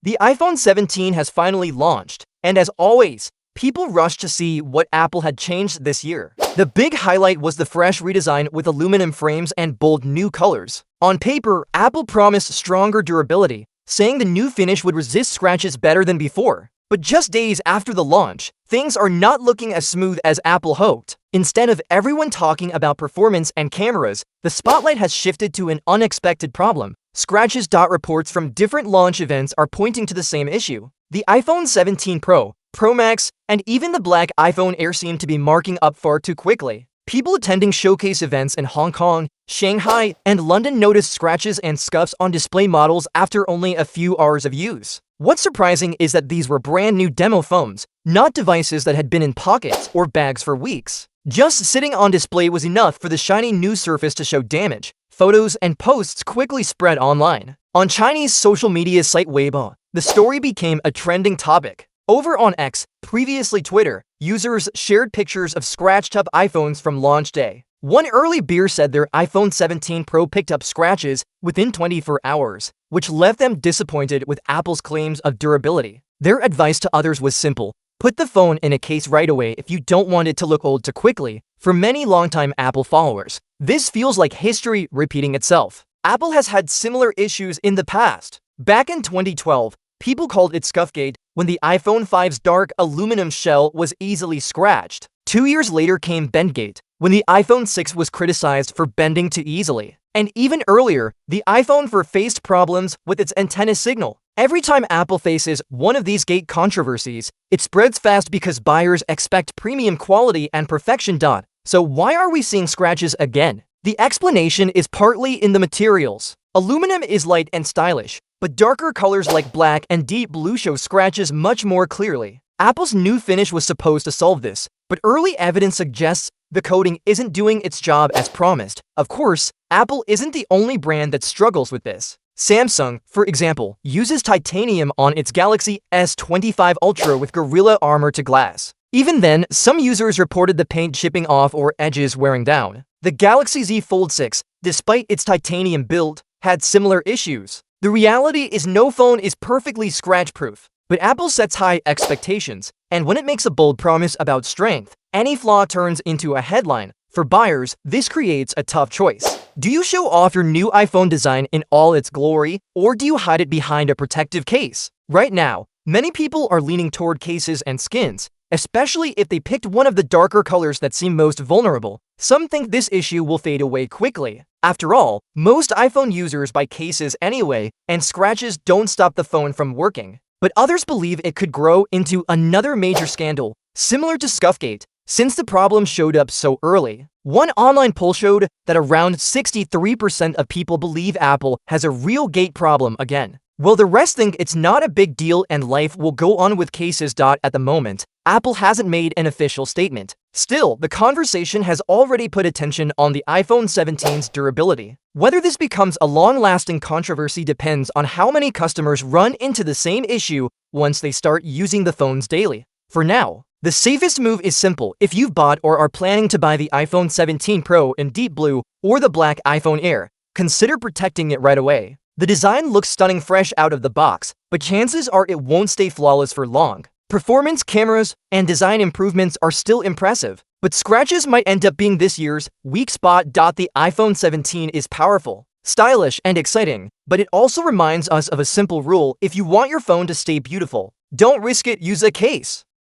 The iPhone 17 has finally launched, and as always, people rushed to see what Apple had changed this year. The big highlight was the fresh redesign with aluminum frames and bold new colors. On paper, Apple promised stronger durability, saying the new finish would resist scratches better than before. But just days after the launch, things are not looking as smooth as Apple hoped. Instead of everyone talking about performance and cameras, the spotlight has shifted to an unexpected problem. Scratches. Reports from different launch events are pointing to the same issue. The iPhone 17 Pro, Pro Max, and even the black iPhone Air seem to be marking up far too quickly. People attending showcase events in Hong Kong, Shanghai, and London noticed scratches and scuffs on display models after only a few hours of use. What's surprising is that these were brand new demo phones, not devices that had been in pockets or bags for weeks. Just sitting on display was enough for the shiny new surface to show damage. Photos and posts quickly spread online. On Chinese social media site Weibo, the story became a trending topic. Over on X, previously Twitter, users shared pictures of scratched-up iPhones from launch day. One early beer said their iPhone 17 Pro picked up scratches within 24 hours, which left them disappointed with Apple's claims of durability. Their advice to others was simple: put the phone in a case right away if you don't want it to look old too quickly. For many longtime Apple followers, this feels like history repeating itself. Apple has had similar issues in the past. Back in 2012, people called it Scuffgate when the iPhone 5's dark aluminum shell was easily scratched. 2 years later came Bendgate, when the iPhone 6 was criticized for bending too easily. And even earlier, the iPhone 4 faced problems with its antenna signal. Every time Apple faces one of these gate controversies, it spreads fast because buyers expect premium quality and perfection. So why are we seeing scratches again? The explanation is partly in the materials. Aluminum is light and stylish, but darker colors like black and deep blue show scratches much more clearly. Apple's new finish was supposed to solve this, but early evidence suggests the coating isn't doing its job as promised. Of course, Apple isn't the only brand that struggles with this. Samsung, for example, uses titanium on its Galaxy S25 Ultra with Gorilla Armor to glass. Even then, some users reported the paint chipping off or edges wearing down. The Galaxy Z Fold 6, despite its titanium build, had similar issues. The reality is no phone is perfectly scratch-proof, but Apple sets high expectations, and when it makes a bold promise about strength, any flaw turns into a headline. For buyers, this creates a tough choice. Do you show off your new iPhone design in all its glory, or do you hide it behind a protective case? Right now, many people are leaning toward cases and skins, especially if they picked one of the darker colors that seem most vulnerable. Some think this issue will fade away quickly. After all, most iPhone users buy cases anyway, and scratches don't stop the phone from working. But others believe it could grow into another major scandal, similar to Scuffgate, since the problem showed up so early. One online poll showed that around 63% of people believe Apple has a real gate problem again, while the rest think it's not a big deal and life will go on with cases. At the moment, Apple hasn't made an official statement. Still, the conversation has already put attention on the iPhone 17's durability. Whether this becomes a long-lasting controversy depends on how many customers run into the same issue once they start using the phones daily. For now, the safest move is simple. If you've bought or are planning to buy the iPhone 17 Pro in deep blue or the black iPhone Air, consider protecting it right away. The design looks stunning fresh out of the box, but chances are it won't stay flawless for long. Performance, cameras, and design improvements are still impressive, but scratches might end up being this year's weak spot. The iPhone 17 is powerful, stylish, and exciting, but it also reminds us of a simple rule: if you want your phone to stay beautiful, don't risk it, use a case.